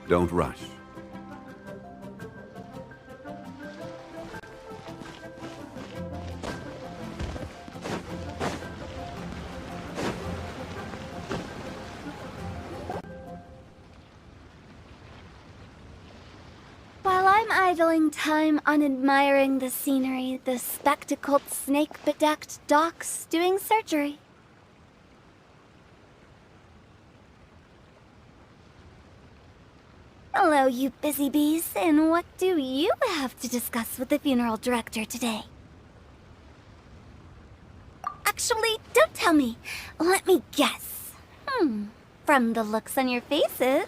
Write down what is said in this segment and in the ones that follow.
Don't rush. While I'm idling time on admiring the scenery, the spectacled snake-bedecked doc's doing surgery. Hello, you busy bees, and what do you have to discuss with the funeral director today? Actually, don't tell me. Let me guess. From the looks on your faces,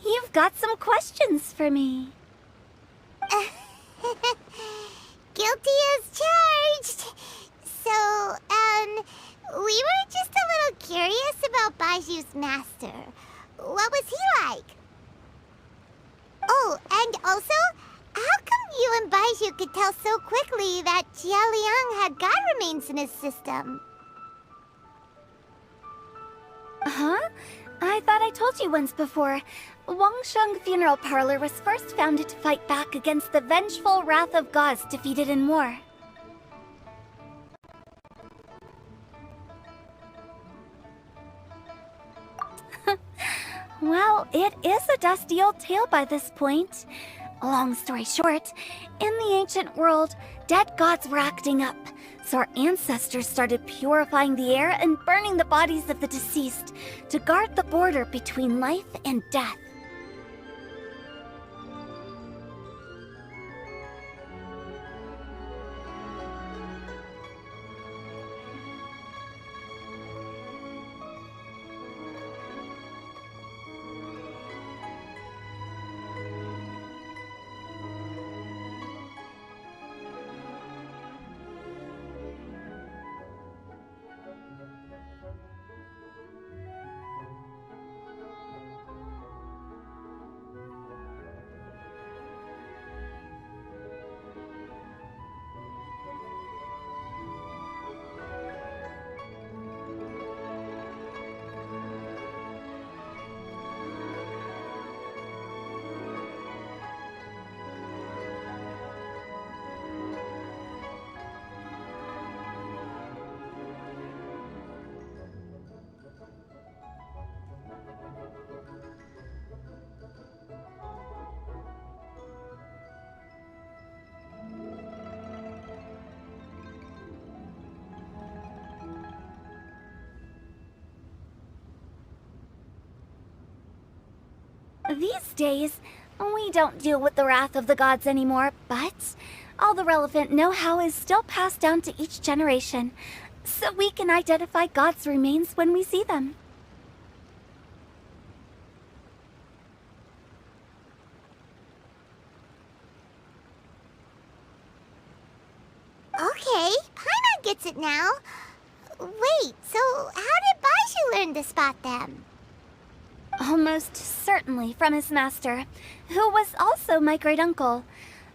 you've got some questions for me. Guilty as charged. So, we were just a little curious about Baizhu's master. What was he like? Oh, and also, how come you and Baizhu could tell so quickly that Jia Liang had god remains in his system? Huh? I thought I told you once before. Wangsheng Funeral Parlor was first founded to fight back against the vengeful wrath of gods defeated in war. Well, it is a dusty old tale by this point. Long story short, in the ancient world, dead gods were acting up, so our ancestors started purifying the air and burning the bodies of the deceased to guard the border between life and death. These days, we don't deal with the wrath of the gods anymore, but all the relevant know-how is still passed down to each generation, so we can identify gods' remains when we see them. Okay, Paimon gets it now. Wait, so how did Baizhu learn to spot them? Almost certainly from his master, who was also my great-uncle.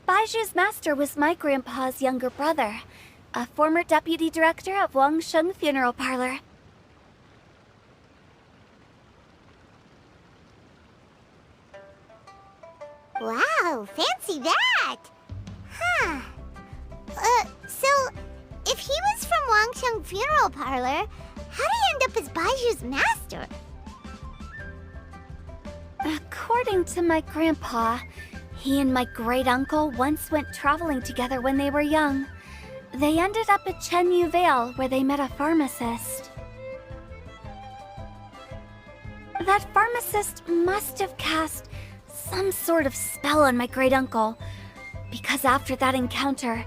Baizhu's master was my grandpa's younger brother, a former deputy director of Wangsheng Funeral Parlor. Wow, fancy that! Huh. So, if he was from Wangsheng Funeral Parlor, how did he end up as Baizhu's master? According to my grandpa, he and my great-uncle once went traveling together when they were young. They ended up at Chenyu Vale, where they met a pharmacist. That pharmacist must have cast some sort of spell on my great-uncle, because after that encounter,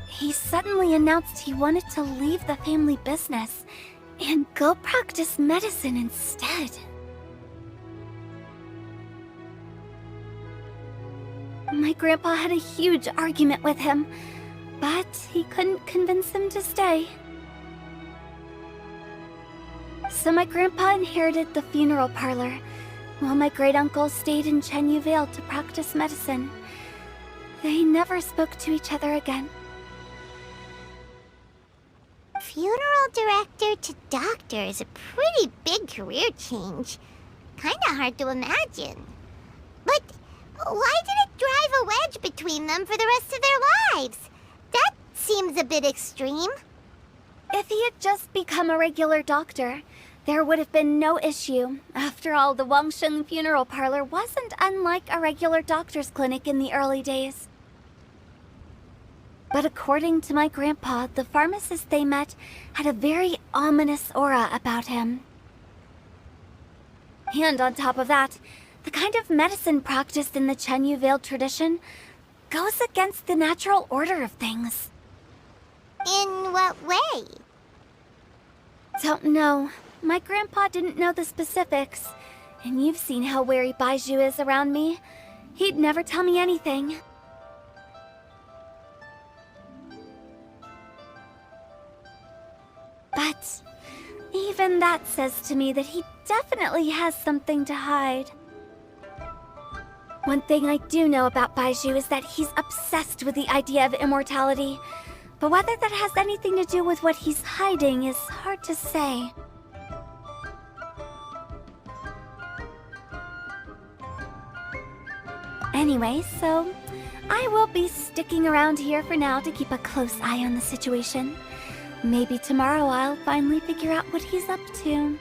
he suddenly announced he wanted to leave the family business and go practice medicine instead. My grandpa had a huge argument with him, but he couldn't convince him to stay. So my grandpa inherited the funeral parlor, while my great-uncle stayed in Chenyu Vale to practice medicine. They never spoke to each other again. Funeral director to doctor is a pretty big career change. Kinda hard to imagine. But why did it drive a wedge between them for the rest of their lives? That seems a bit extreme. If he had just become a regular doctor, there would have been no issue. After all, the Wangsheng Funeral Parlor wasn't unlike a regular doctor's clinic in the early days. But according to my grandpa, the pharmacist they met had a very ominous aura about him. And on top of that, the kind of medicine practiced in the Chenyu Veiled tradition goes against the natural order of things. In what way? Don't know. My grandpa didn't know the specifics. And you've seen how wary Baizhu is around me. He'd never tell me anything. But even that says to me that he definitely has something to hide. One thing I do know about Baizhu is that he's obsessed with the idea of immortality. But whether that has anything to do with what he's hiding is hard to say. Anyway, so I will be sticking around here for now to keep a close eye on the situation. Maybe tomorrow I'll finally figure out what he's up to.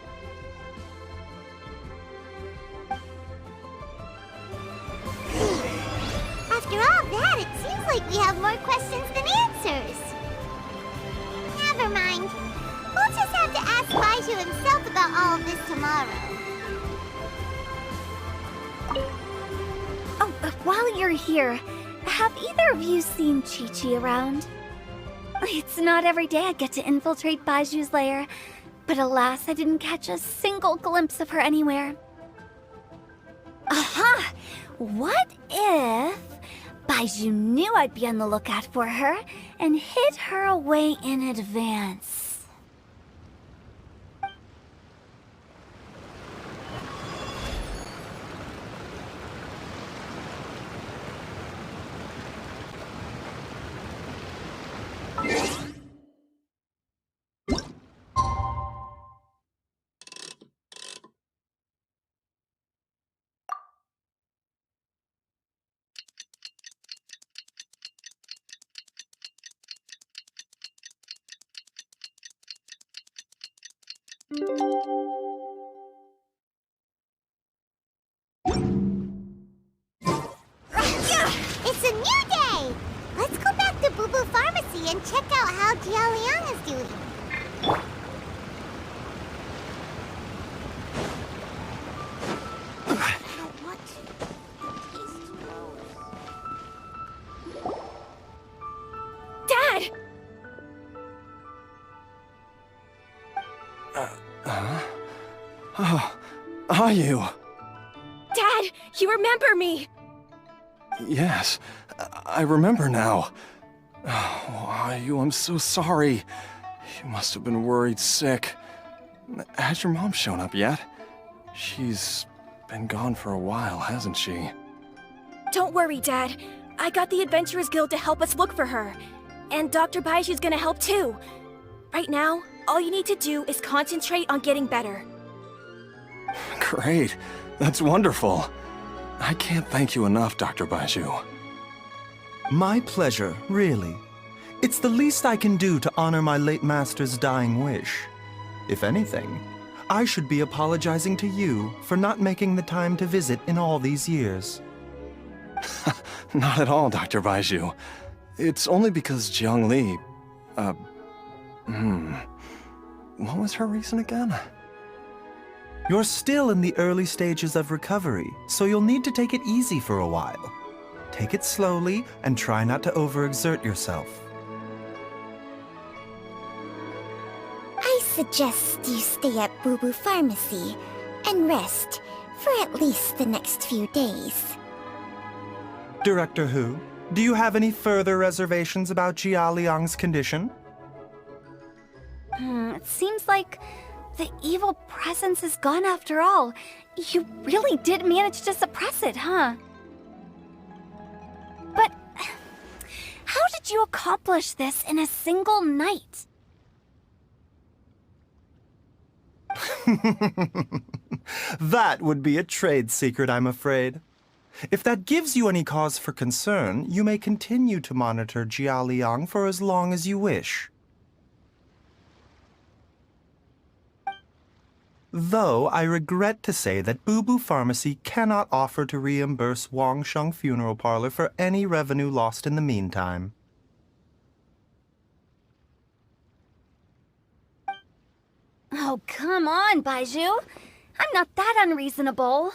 After all that, it seems like we have more questions than answers. Never mind. We'll just have to ask Baizhu himself about all of this tomorrow. Oh, while you're here, have either of you seen Chi-Chi around? It's not every day I get to infiltrate Baizhu's lair, but alas, I didn't catch a single glimpse of her anywhere. Aha! What if Baizhu knew I'd be on the lookout for her and hid her away in advance? It's a new day! Let's go back to Boo Boo Pharmacy and check out how Jia Liang is doing. Dad! Oh, are you? Dad, you remember me! Yes, I remember now. Oh, are you? I'm so sorry. You must have been worried sick. Has your mom shown up yet? She's been gone for a while, hasn't she? Don't worry, Dad. I got the Adventurers Guild to help us look for her. And Dr. Baizhu's gonna help too. Right now, all you need to do is concentrate on getting better. Great. That's wonderful. I can't thank you enough, Dr. Baizhu. My pleasure, really. It's the least I can do to honor my late master's dying wish. If anything, I should be apologizing to you for not making the time to visit in all these years. Not at all, Dr. Baizhu. It's only because Jiang Li... What was her reason again? You're still in the early stages of recovery, so you'll need to take it easy for a while. Take it slowly and try not to overexert yourself. I suggest you stay at Boo Boo Pharmacy and rest for at least the next few days. Director Hu, do you have any further reservations about Jia Liang's condition? It seems like the evil presence is gone after all. You really did manage to suppress it, huh? But how did you accomplish this in a single night? That would be a trade secret, I'm afraid. If that gives you any cause for concern, you may continue to monitor Jialiang for as long as you wish. Though I regret to say that Boo Boo Pharmacy cannot offer to reimburse Wangsheng Funeral Parlor for any revenue lost in the meantime. Oh, come on, Baizhu. I'm not that unreasonable.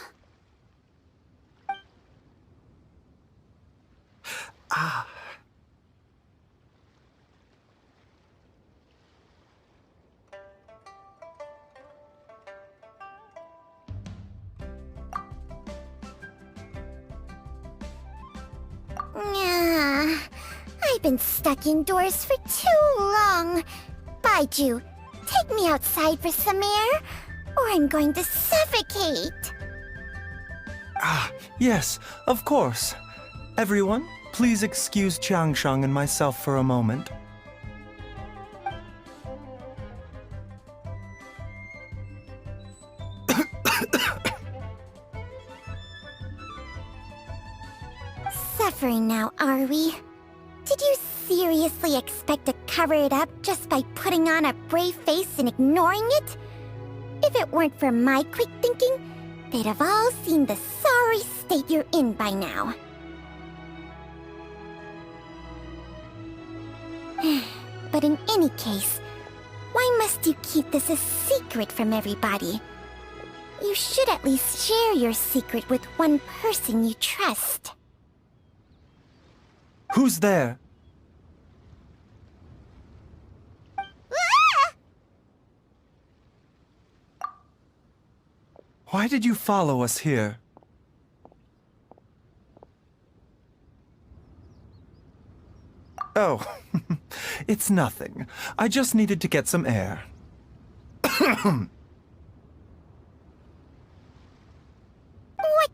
I've been stuck indoors for too long. Baizhu, take me outside for some air, or I'm going to suffocate. Yes, of course. Everyone, please excuse Changsheng and myself for a moment. Suffering now, are we? Did you seriously expect to cover it up just by putting on a brave face and ignoring it? If it weren't for my quick thinking, they'd have all seen the sorry state you're in by now. But in any case, why must you keep this a secret from everybody? You should at least share your secret with one person you trust. Who's there? Why did you follow us here? Oh, it's nothing. I just needed to get some air. What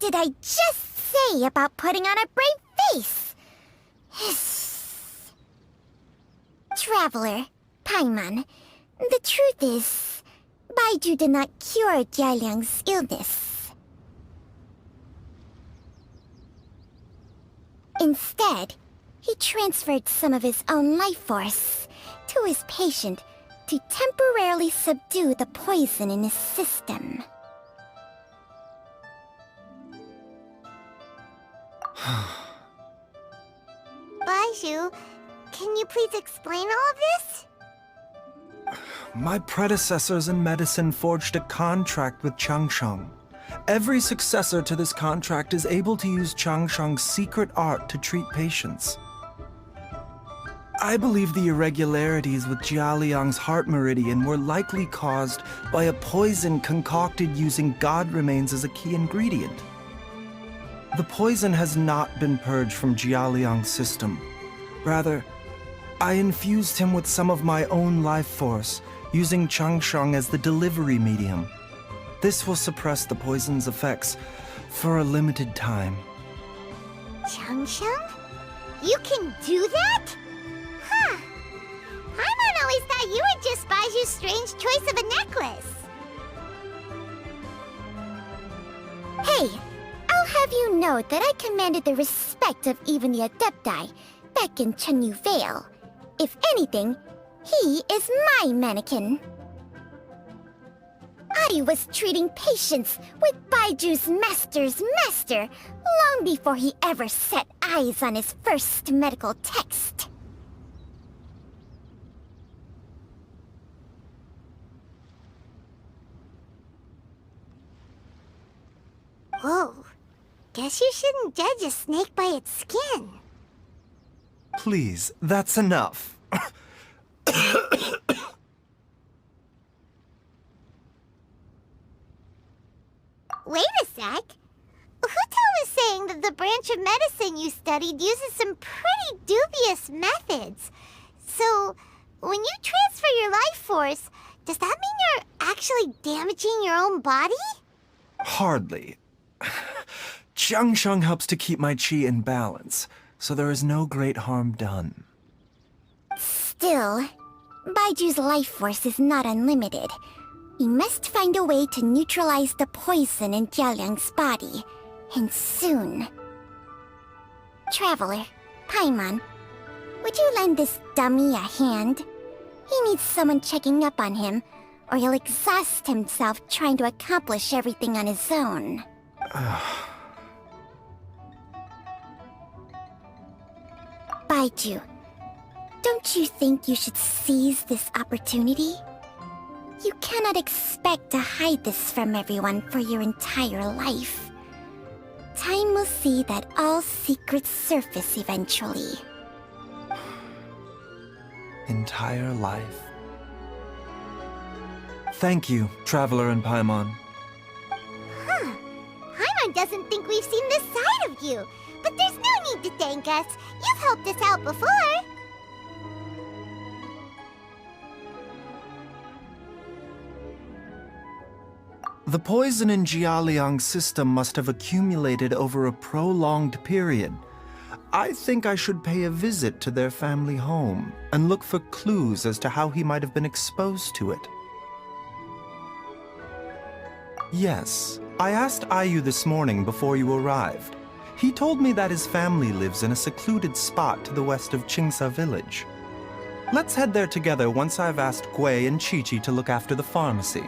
did I just say about putting on a brave face? Traveler, Paimon, the truth is, Baizhu did not cure Jialiang's illness. Instead, he transferred some of his own life force to his patient to temporarily subdue the poison in his system. Baizhu, can you please explain all of this? My predecessors in medicine forged a contract with Changsheng. Every successor to this contract is able to use Changsheng's secret art to treat patients. I believe the irregularities with Jialiang's heart meridian were likely caused by a poison concocted using god remains as a key ingredient. The poison has not been purged from Jialiang's system. Rather, I infused him with some of my own life force, using Changsheng as the delivery medium. This will suppress the poison's effects for a limited time. Changsheng? You can do that? Huh. Paimon always thought you were just Baizhu's strange choice of a necklace. Hey, I'll have you know that I commanded the respect of even the Adepti back in Chenyu Vale. If anything, he is my mannequin. I was treating patients with Baiju's master's master long before he ever set eyes on his first medical text. Whoa. Guess you shouldn't judge a snake by its skin. Please, that's enough. Wait a sec. Huto was saying that the branch of medicine you studied uses some pretty dubious methods. So, when you transfer your life force, does that mean you're actually damaging your own body? Hardly. Changsheng helps to keep my chi in balance, so there is no great harm done. Still, Baiju's life force is not unlimited. We must find a way to neutralize the poison in Jialiang's body, and soon. Traveler, Paimon, would you lend this dummy a hand? He needs someone checking up on him, or he'll exhaust himself trying to accomplish everything on his own. Baizhu, don't you think you should seize this opportunity? You cannot expect to hide this from everyone for your entire life. Time will see that all secrets surface eventually. Entire life. Thank you, Traveler and Paimon. Huh. Paimon doesn't think we've seen this side of you. But there's no need to thank us. You've helped us out before. The poison in Jialiang's system must have accumulated over a prolonged period. I think I should pay a visit to their family home and look for clues as to how he might have been exposed to it. Yes, I asked Ayu this morning before you arrived. He told me that his family lives in a secluded spot to the west of Qingsa village. Let's head there together once I've asked Gui and Qiqi to look after the pharmacy.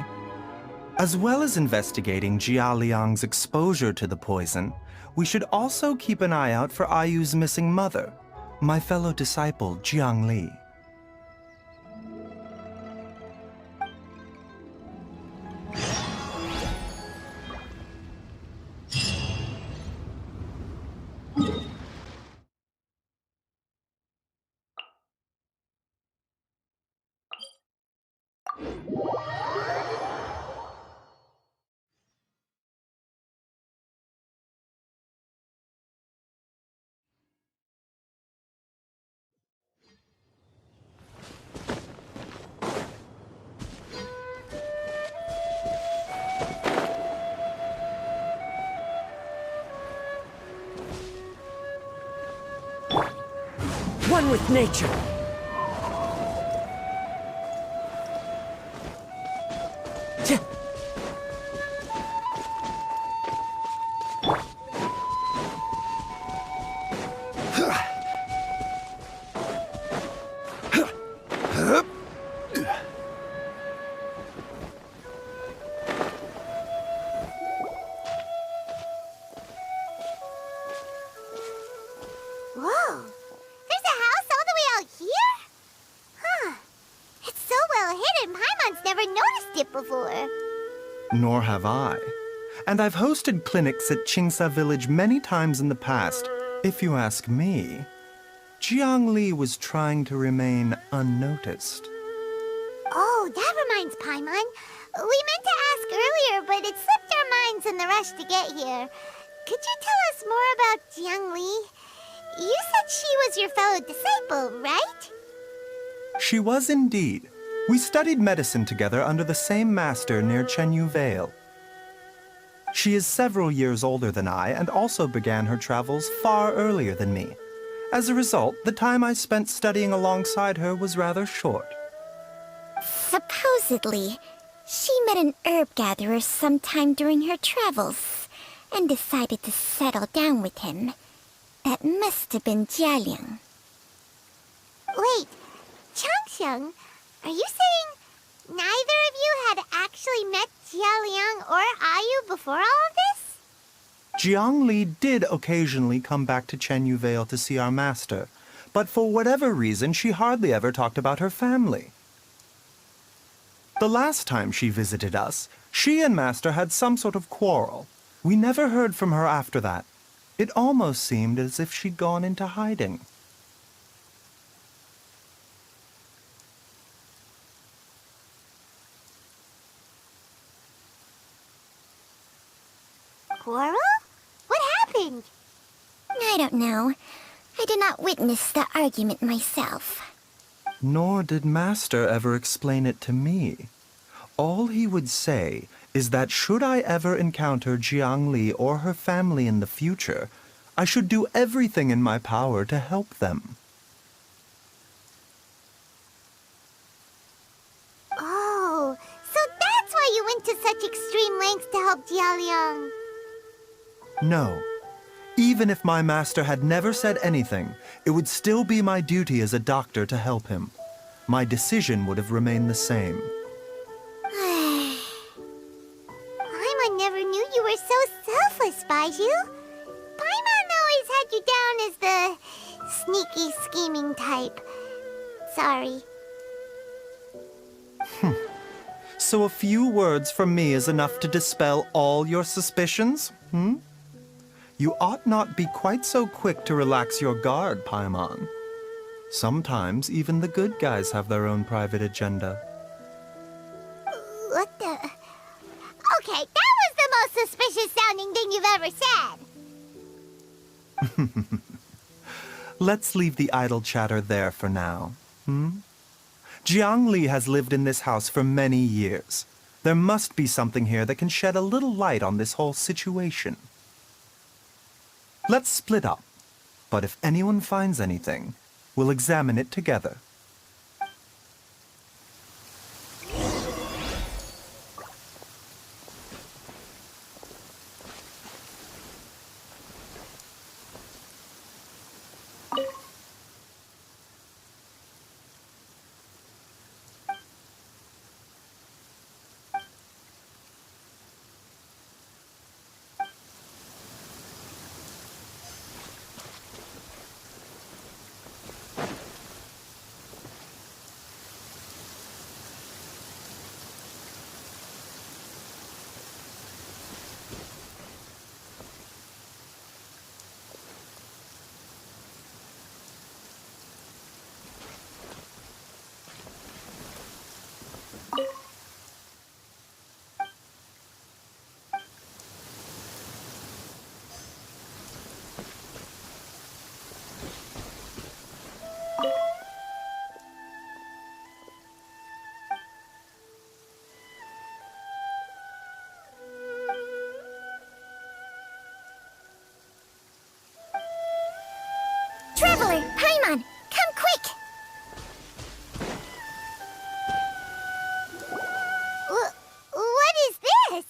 As well as investigating Jialiang's exposure to the poison, we should also keep an eye out for Ayu's missing mother, my fellow disciple Jiangli. One with nature. Whoa! There's a house all the way out here? Huh. It's so well hidden, Paimon's never noticed it before. Nor have I. And I've hosted clinics at Qingsa village many times in the past. If you ask me, Jiangli was trying to remain unnoticed. Oh, that reminds Paimon. We meant to ask earlier, but it slipped our minds in the rush to get here. Could you tell us more about Jiangli? You said she was your fellow disciple, right? She was indeed. We studied medicine together under the same master near Chenyu Vale. She is several years older than I and also began her travels far earlier than me. As a result, the time I spent studying alongside her was rather short. Supposedly, she met an herb gatherer sometime during her travels and decided to settle down with him. That must have been Jialiang. Wait, Changxiang, are you saying neither of you had actually met Jialiang or Ayu before all of this? Jiangli did occasionally come back to Chenyu Vale to see our master, but for whatever reason, she hardly ever talked about her family. The last time she visited us, she and Master had some sort of quarrel. We never heard from her after that. It almost seemed as if she'd gone into hiding. Quarrel? What happened? I don't know. I did not witness the argument myself. Nor did Master ever explain it to me. All he would say is that should I ever encounter Jiangli or her family in the future, I should do everything in my power to help them. Oh, so that's why you went to such extreme lengths to help Jialiang. No. Even if my master had never said anything, it would still be my duty as a doctor to help him. My decision would have remained the same. Paimon never knew you were so selfless, Baizhu. Paimon always had you down as the sneaky, scheming type. Sorry. So a few words from me is enough to dispel all your suspicions, You ought not be quite so quick to relax your guard, Paimon. Sometimes even the good guys have their own private agenda. What the... Okay, that was the most suspicious sounding thing you've ever said. Let's leave the idle chatter there for now, Jiang Li has lived in this house for many years. There must be something here that can shed a little light on this whole situation. Let's split up, but if anyone finds anything, we'll examine it together. Traveler, Paimon, come quick! What is this?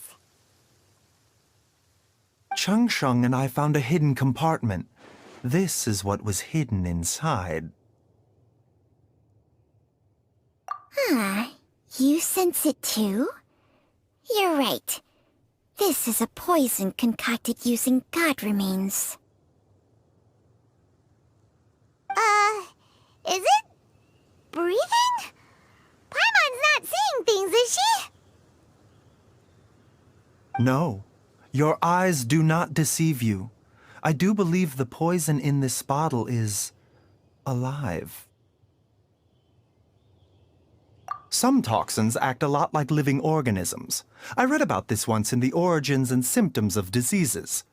Changsheng and I found a hidden compartment. This is what was hidden inside. You sense it too? You're right. This is a poison concocted using god remains. Is it? Breathing? Paimon's not seeing things, is she? No, your eyes do not deceive you. I do believe the poison in this bottle is alive. Some toxins act a lot like living organisms. I read about this once in the Origins and Symptoms of Diseases.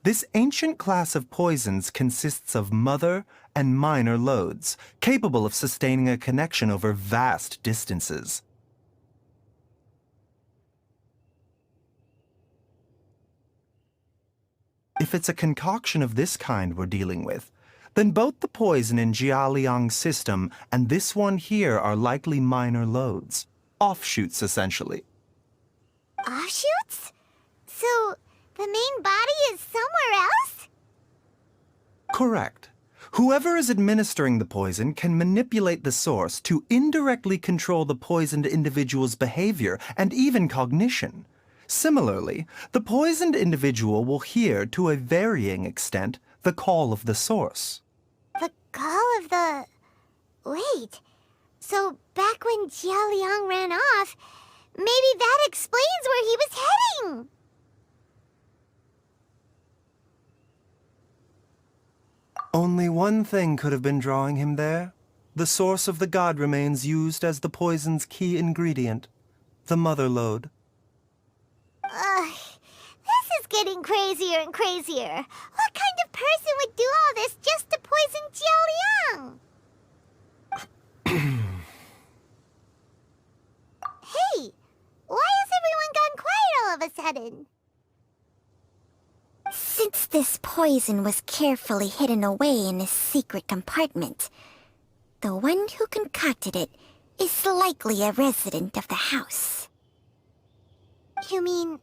This ancient class of poisons consists of mother and minor loads, capable of sustaining a connection over vast distances. If it's a concoction of this kind we're dealing with, then both the poison in Jialiang's system and this one here are likely minor loads. Offshoots, essentially. Offshoots? So, the main body is somewhere else? Correct. Whoever is administering the poison can manipulate the source to indirectly control the poisoned individual's behavior and even cognition. Similarly, the poisoned individual will hear, to a varying extent, the call of the source. The call of the... Wait. So, back when Jialiang ran off, maybe that explains where he was heading! Only one thing could have been drawing him there. The source of the god remains used as the poison's key ingredient, the mother lode. This is getting crazier and crazier. What kind of person would do all this just to poison Jialiang? Hey, why has everyone gone quiet all of a sudden? Since this poison was carefully hidden away in a secret compartment, the one who concocted it is likely a resident of the house. You mean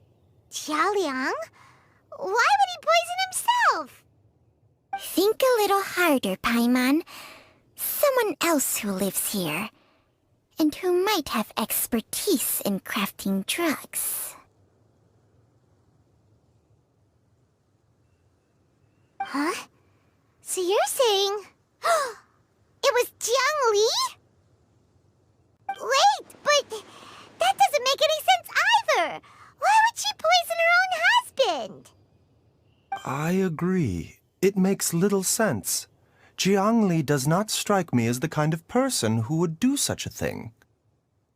Jialiang? Why would he poison himself? a little harder, Paimon. Someone else who lives here, and who might have expertise in crafting drugs. Huh? So you're saying... it was Jiang Li? Wait, but that doesn't make any sense either! Why would she poison her own husband? I agree. It makes little sense. Jiang Li does not strike me as the kind of person who would do such a thing.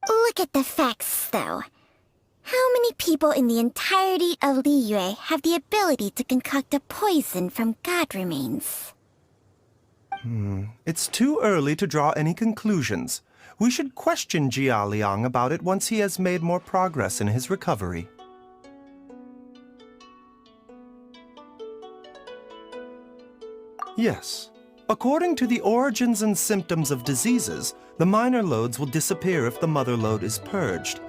Look at the facts, though. How many people in the entirety of Liyue have the ability to concoct a poison from god remains? It's too early to draw any conclusions. We should question Jia Liang about it once he has made more progress in his recovery. Yes. According to the origins and symptoms of diseases, the minor loads will disappear if the mother load is purged.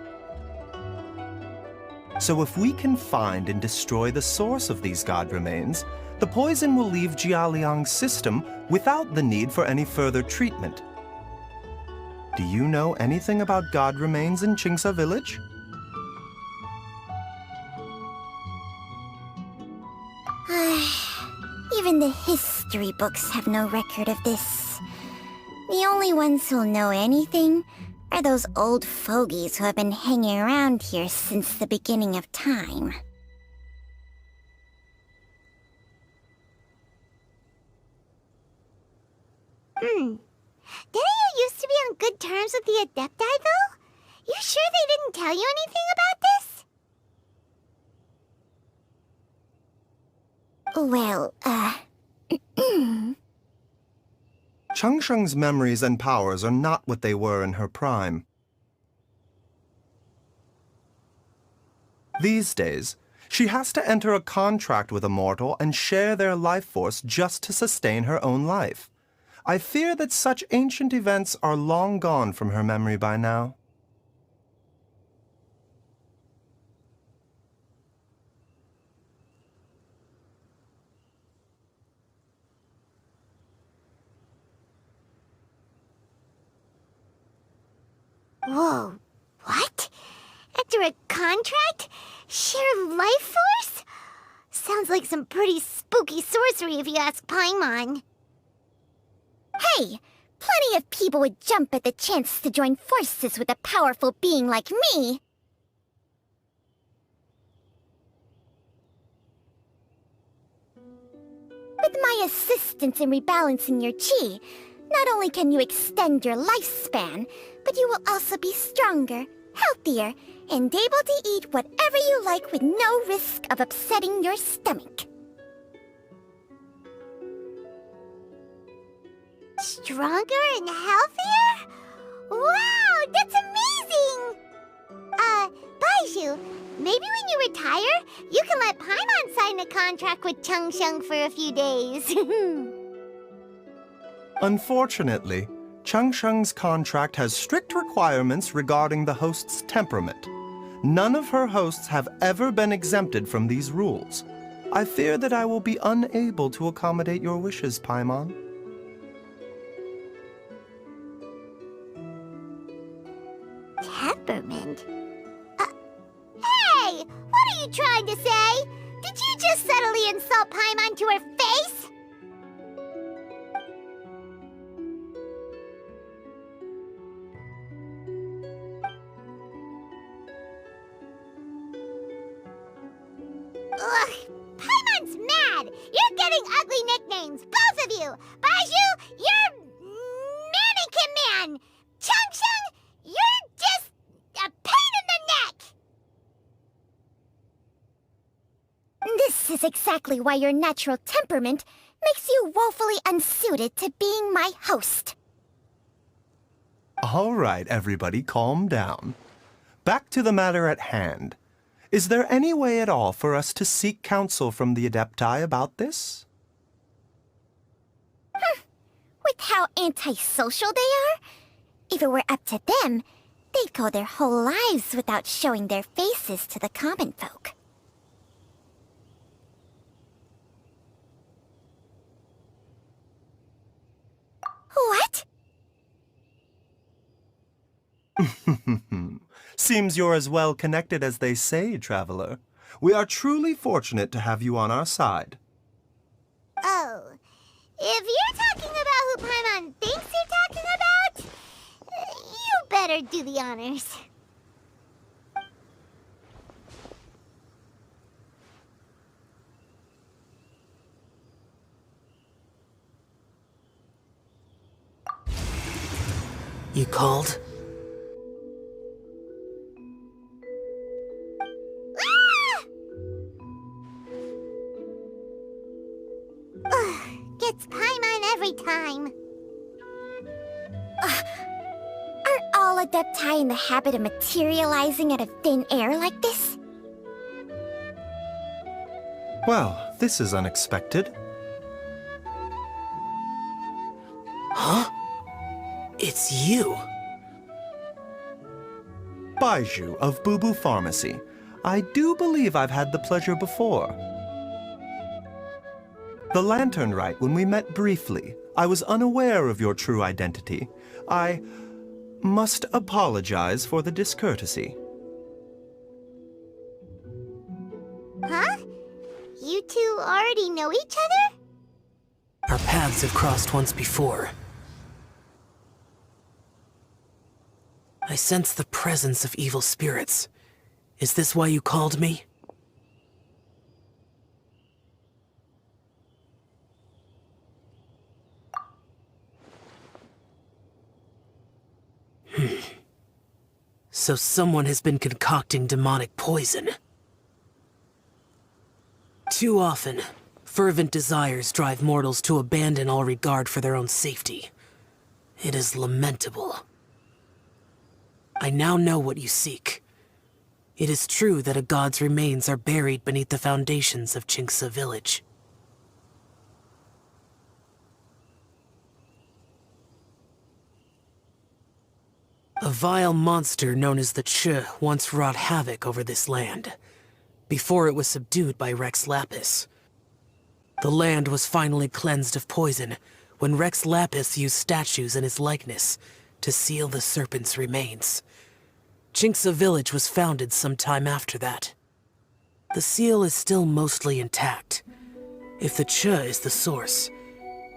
So if we can find and destroy the source of these god remains, the poison will leave Jia Liang's system without the need for any further treatment. Do you know anything about god remains in Qingsa village? Even the history books have no record of this. The only ones who'll know anything are those old fogies who have been hanging around here since the beginning of time. Didn't you used to be on good terms with the Adepti, though? You sure they didn't tell you anything about this? Well, Changsheng's memories and powers are not what they were in her prime. These days, she has to enter a contract with a mortal and share their life force just to sustain her own life. I fear that such ancient events are long gone from her memory by now. whoa, what? Enter a contract? Share life force? Sounds like some pretty spooky sorcery if you ask Paimon. Hey! Plenty of people would jump at the chance to join forces with a powerful being like me. With my assistance in rebalancing your chi, not only can you extend your lifespan, but you will also be stronger, healthier, and able to eat whatever you like with no risk of upsetting your stomach. Stronger and healthier? Wow, that's amazing! Baizhu, maybe when you retire, you can let Paimon sign a contract with Changsheng for a few days. Unfortunately, Changsheng's contract has strict requirements regarding the host's temperament. None of her hosts have ever been exempted from these rules. I fear that I will be unable to accommodate your wishes, Paimon. Temperament? Hey! What are you trying to say? Did you just subtly insult Paimon to her face? Ugh! Paimon's mad! You're getting ugly nicknames, both of you! Baizhu, you're Mannequin Man! Changsheng, you're just a pain in the neck! This is exactly why your natural temperament makes you woefully unsuited to being my host. All right, everybody, calm down. Back to the matter at hand. Is there any way at all for us to seek counsel from the Adepti about this? With how antisocial they are? If it were up to them, they'd go their whole lives without showing their faces to the common folk. Seems you're as well connected as they say, traveler. We are truly fortunate to have you on our side. Oh, if you're talking about who Paimon thinks you're talking about, you better do the honors. You called? Gets Paimon every time. Are all Adepti in the habit of materializing out of thin air like this? Well, this is unexpected. Huh? It's you. Baizhu of Boo Boo Pharmacy. I do believe I've had the pleasure before. The Lantern Rite, when we met briefly, I was unaware of your true identity. I must apologize for the discourtesy. Huh? You two already know each other? Our paths have crossed once before. I sense the presence of evil spirits. Is this why you called me? So someone has been concocting demonic poison. Too often, fervent desires drive mortals to abandon all regard for their own safety. It is lamentable. I now know what you seek. It is true that a god's remains are buried beneath the foundations of Jinxa village. A vile monster known as the Ch once wrought havoc over this land, before it was subdued by Rex Lapis. The land was finally cleansed of poison when Rex Lapis used statues in his likeness to seal the serpent's remains. Jinxa village was founded some time after that. The seal is still mostly intact. If the Ch is the source,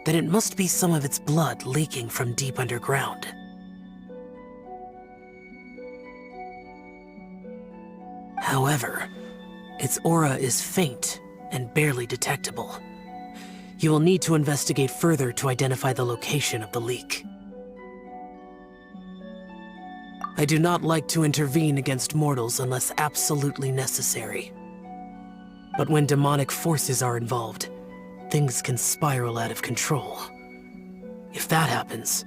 then it must be some of its blood leaking from deep underground. However, its aura is faint and barely detectable. You will need to investigate further to identify the location of the leak. I do not like to intervene against mortals unless absolutely necessary. But when demonic forces are involved, things can spiral out of control. If that happens,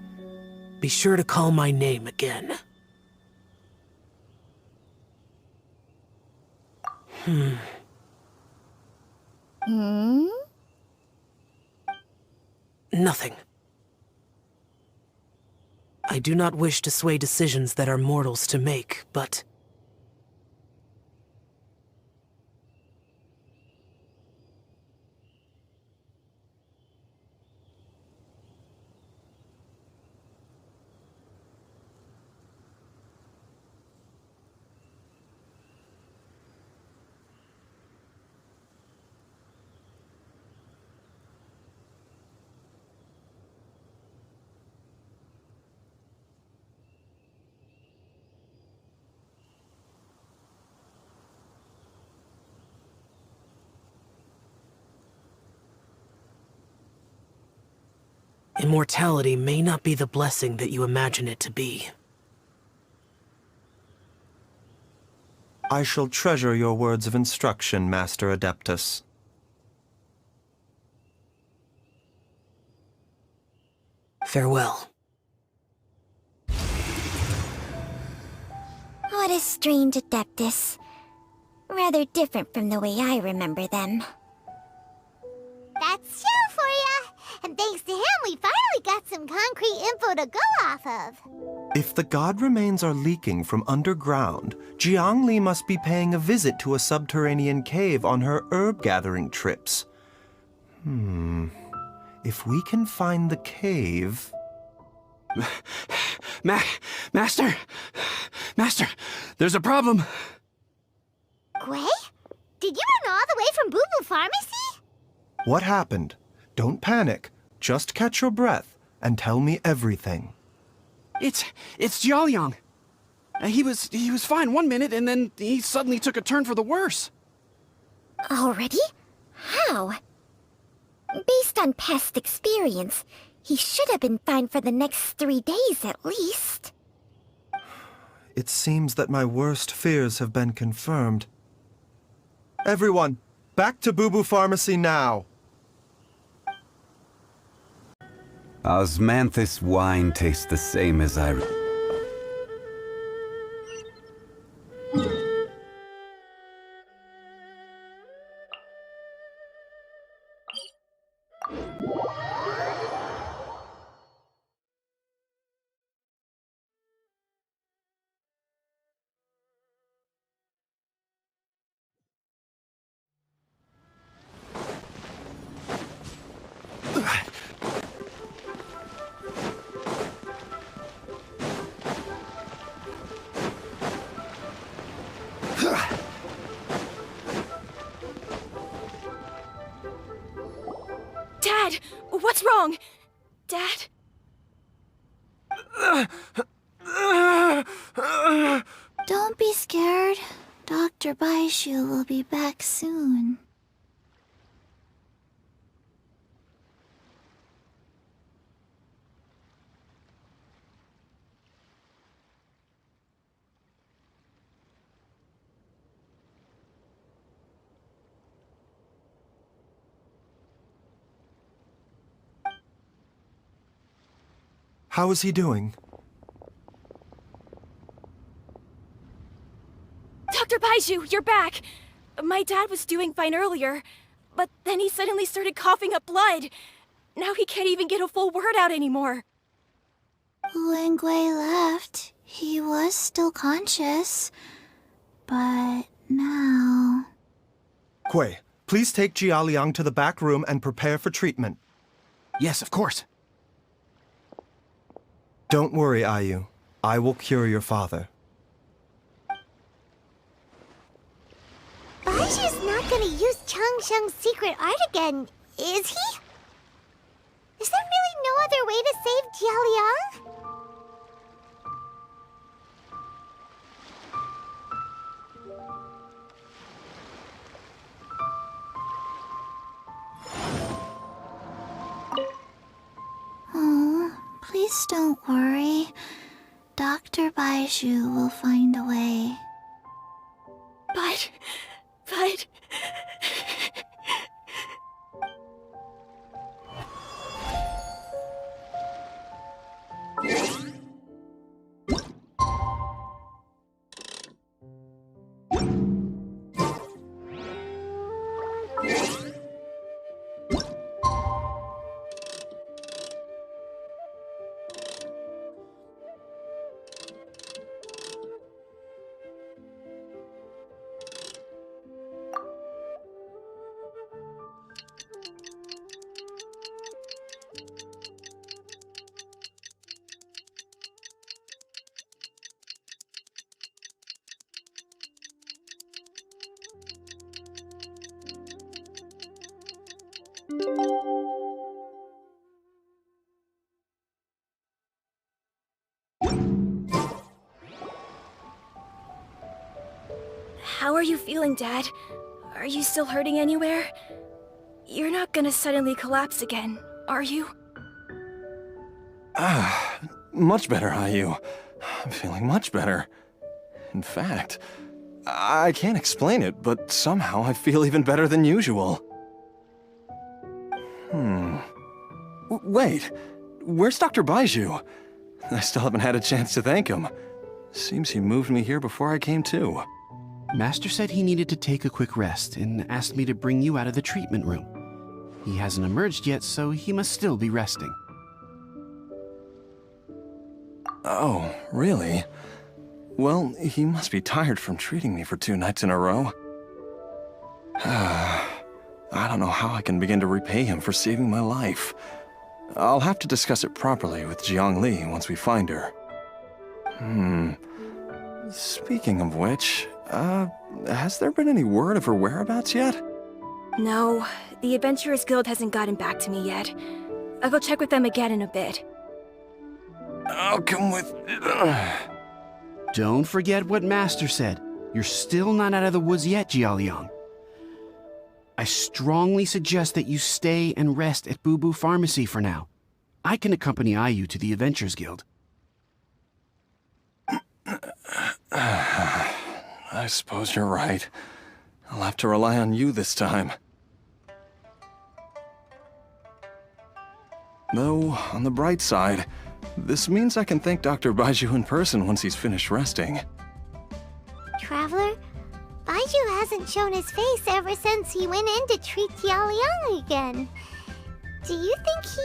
be sure to call my name again. Nothing. I do not wish to sway decisions that are mortals to make, but... Immortality may not be the blessing that you imagine it to be. I shall treasure your words of instruction, Master Adeptus. Farewell. What a strange Adeptus. Rather different from the way I remember them. That's Xiao for ya! And thanks to him, we finally got some concrete info to go off of. If the god remains are leaking from underground, Jiangli must be paying a visit to a subterranean cave on her herb-gathering trips. If we can find the cave... Master, Master, there's a problem. Gui? Did you run all the way from Boo Boo Pharmacy? What happened? Don't panic. Just catch your breath and tell me everything. It's Jiaoliang. He was fine one minute, and then he suddenly took a turn for the worse. Already? How? Based on past experience, he should have been fine for the next 3 days at least. It seems that my worst fears have been confirmed. Everyone, back to Boo Boo Pharmacy now! Osmanthus wine tastes the same as I... Dad! What's wrong? Dad? Don't be scared. Dr. Baizhu will be back soon. How is he doing? Dr. Baizhu, you're back! My dad was doing fine earlier, but then he suddenly started coughing up blood. Now he can't even get a full word out anymore. When Gui left, he was still conscious. But now... Gui, please take Jiaoliang to the back room and prepare for treatment. Yes, of course. Don't worry, Ayu. I will cure your father. Baizhu's not gonna use Changsheng's secret art again, is he? Is there really no other way to save Jiaoliang? Oh, please don't worry. Dr. Baizhu will find a way. But... How are you feeling, Dad? Are you still hurting anywhere? You're not gonna suddenly collapse again, are you? Much better, Ayu. I'm feeling much better. In fact, I can't explain it, but somehow I feel even better than usual. Wait, where's Dr. Baizhu? I still haven't had a chance to thank him. Seems he moved me here before I came to. Master said he needed to take a quick rest and asked me to bring you out of the treatment room. He hasn't emerged yet, so he must still be resting. Oh, really? Well, he must be tired from treating me for 2 nights in a row. I don't know how I can begin to repay him for saving my life. I'll have to discuss it properly with Jiang Li once we find her. Speaking of which, has there been any word of her whereabouts yet? No, the Adventurers Guild hasn't gotten back to me yet. I'll go check with them again in a bit. I'll come with... Don't forget what Master said. You're still not out of the woods yet, Jialiang. I strongly suggest that you stay and rest at Boo Boo Pharmacy for now. I can accompany Ayu to the Adventurers Guild. I suppose you're right. I'll have to rely on you this time. Though, on the bright side, this means I can thank Dr. Baizhu in person once he's finished resting. Traveler, Baizhu hasn't shown his face ever since he went in to treat Jialiang again. Do you think he...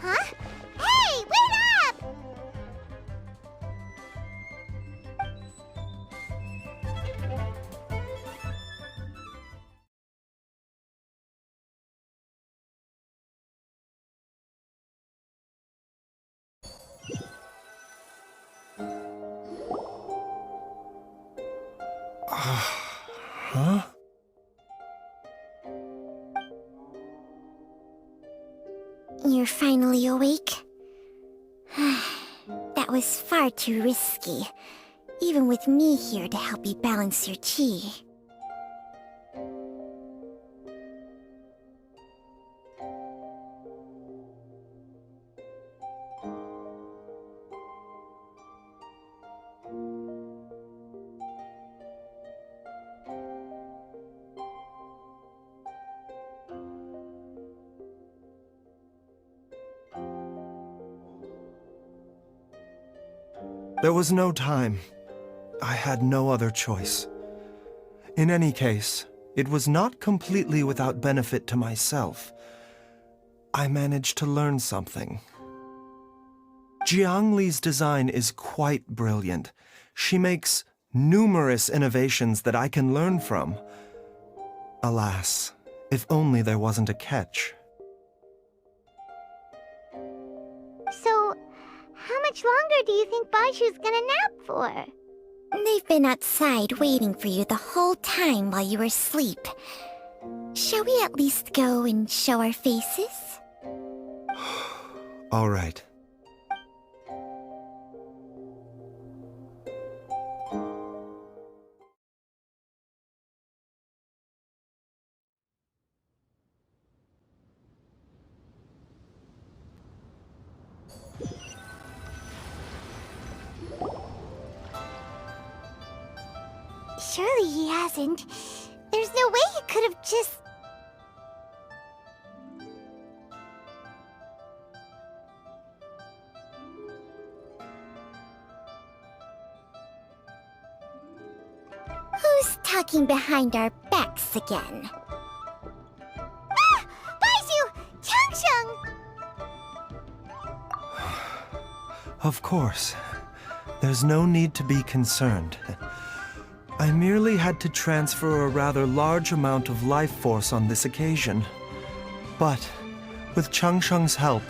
Huh? Hey, wait up! Huh? You're finally awake? That was far too risky, even with me here to help you balance your chi. There was no time. I had no other choice. In any case, it was not completely without benefit to myself. I managed to learn something. Jiang Li's design is quite brilliant. She makes numerous innovations that I can learn from. Alas, if only there wasn't a catch. So, how much longer do you think Baizhu's gonna nap for? They've been outside waiting for you the whole time while you were asleep. Shall we at least go and show our faces? All right. Surely he hasn't. There's no way he could have just... Who's talking behind our backs again? Ah! Baizhu! Changsheng! Of course. There's no need to be concerned. I merely had to transfer a rather large amount of life force on this occasion. But, with Changsheng's help,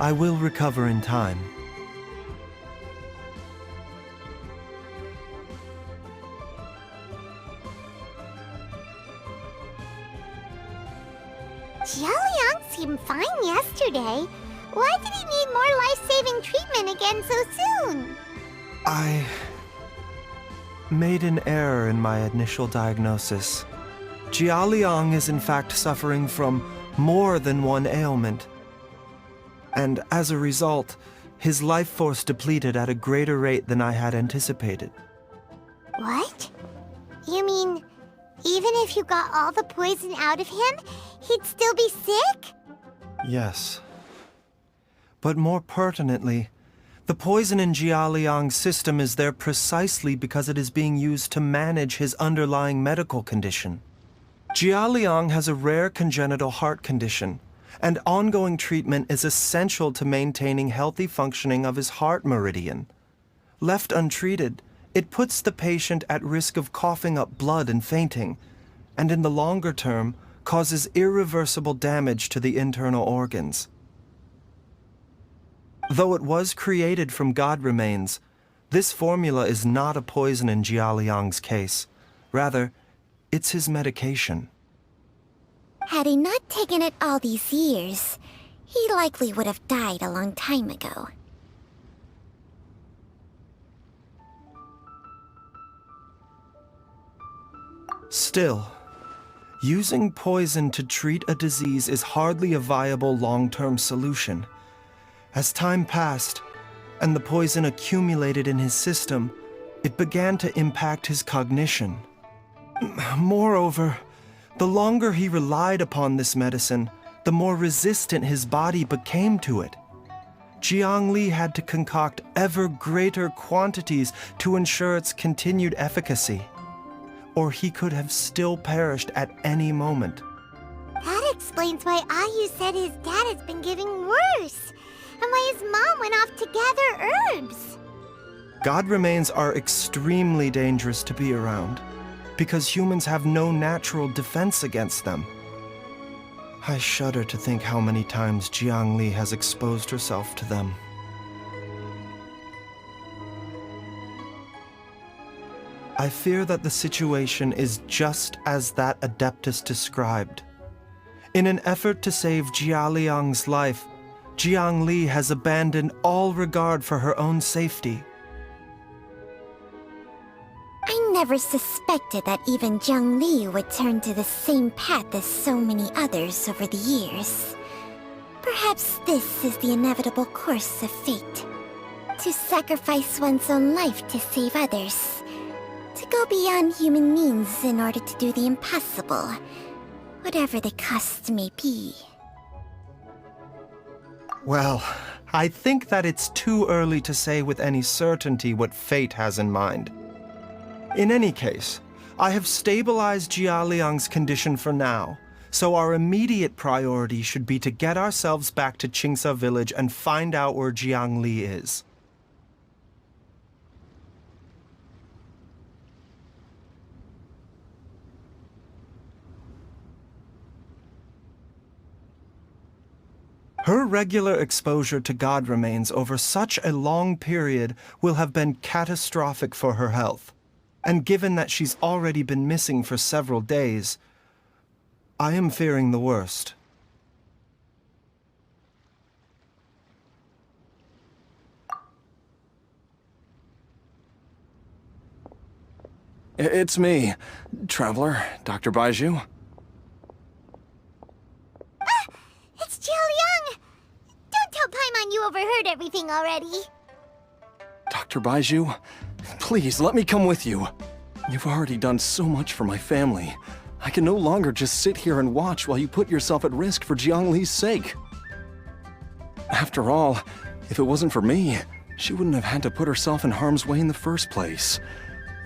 I will recover in time. Jialiang seemed fine yesterday. Why did he need more life-saving treatment again so soon? I made an error in my initial diagnosis. Jialiang is in fact suffering from more than one ailment. And as a result, his life force depleted at a greater rate than I had anticipated. What? You mean, even if you got all the poison out of him, he'd still be sick? Yes. But more pertinently, the poison in Jialiang's system is there precisely because it is being used to manage his underlying medical condition. Jialiang has a rare congenital heart condition, and ongoing treatment is essential to maintaining healthy functioning of his heart meridian. Left untreated, it puts the patient at risk of coughing up blood and fainting, and in the longer term, causes irreversible damage to the internal organs. Though it was created from god remains, this formula is not a poison in Jialiang's case. Rather, it's his medication. Had he not taken it all these years, he likely would have died a long time ago. Still, using poison to treat a disease is hardly a viable long-term solution. As time passed, and the poison accumulated in his system, it began to impact his cognition. Moreover, the longer he relied upon this medicine, the more resistant his body became to it. Jiangli had to concoct ever greater quantities to ensure its continued efficacy, or he could have still perished at any moment. That explains why Ayu said his dad has been getting worse, and why his mom went off to gather herbs. God remains are extremely dangerous to be around, because humans have no natural defense against them. I shudder to think how many times Jiangli has exposed herself to them. I fear that the situation is just as that Adeptus described. In an effort to save Jialiang's life, Jiangli has abandoned all regard for her own safety. I never suspected that even Jiangli would turn to the same path as so many others over the years. Perhaps this is the inevitable course of fate. To sacrifice one's own life to save others. To go beyond human means in order to do the impossible, whatever the cost may be. Well, I think that it's too early to say with any certainty what fate has in mind. In any case, I have stabilized Jialiang's condition for now, so our immediate priority should be to get ourselves back to Qingsa village and find out where Jiangli is. Her regular exposure to god remains over such a long period will have been catastrophic for her health. And given that she's already been missing for several days, I am fearing the worst. It's me, Traveler, Dr. Baizhu. It's Jialiang! Don't tell Paimon you overheard everything already. Dr. Baizhu, please let me come with you. You've already done so much for my family. I can no longer just sit here and watch while you put yourself at risk for Jiangli's sake. After all, if it wasn't for me, she wouldn't have had to put herself in harm's way in the first place.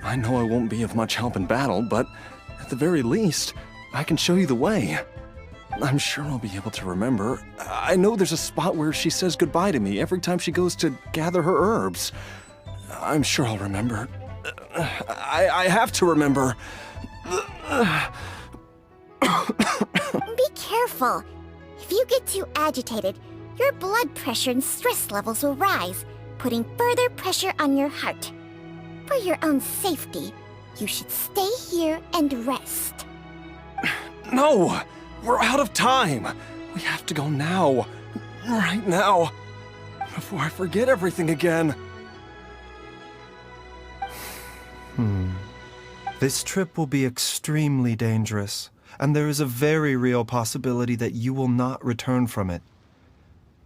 I know I won't be of much help in battle, but at the very least, I can show you the way. I'm sure I'll be able to remember. I know there's a spot where she says goodbye to me every time she goes to gather her herbs. I'm sure I'll remember. I have to remember. Be careful. If you get too agitated, your blood pressure and stress levels will rise, putting further pressure on your heart. For your own safety, you should stay here and rest. No! We're out of time! We have to go now. Right now. Before I forget everything again. This trip will be extremely dangerous, and there is a very real possibility that you will not return from it.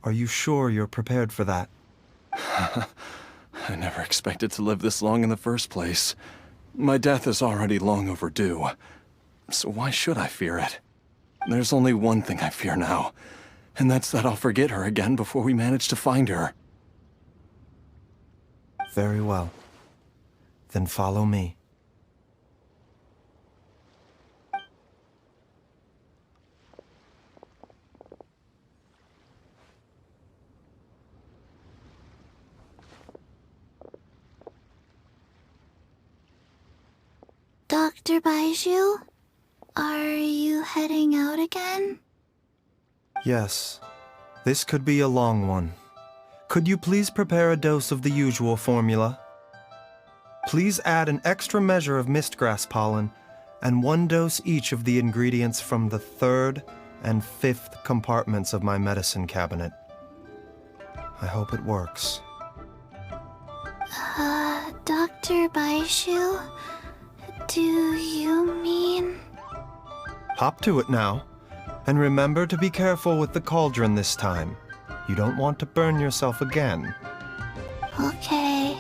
Are you sure you're prepared for that? I never expected to live this long in the first place. My death is already long overdue. So why should I fear it? There's only one thing I fear now, and that's that I'll forget her again before we manage to find her. Very well. Then follow me. Dr. Baizhu? Are you heading out again? Yes. This could be a long one. Could you please prepare a dose of the usual formula? Please add an extra measure of mistgrass pollen and 1 dose each of the ingredients from the 3rd and 5th compartments of my medicine cabinet. I hope it works. Dr. Baizhu? Do you mean... Hop to it now. And remember to be careful with the cauldron this time. You don't want to burn yourself again. Okay.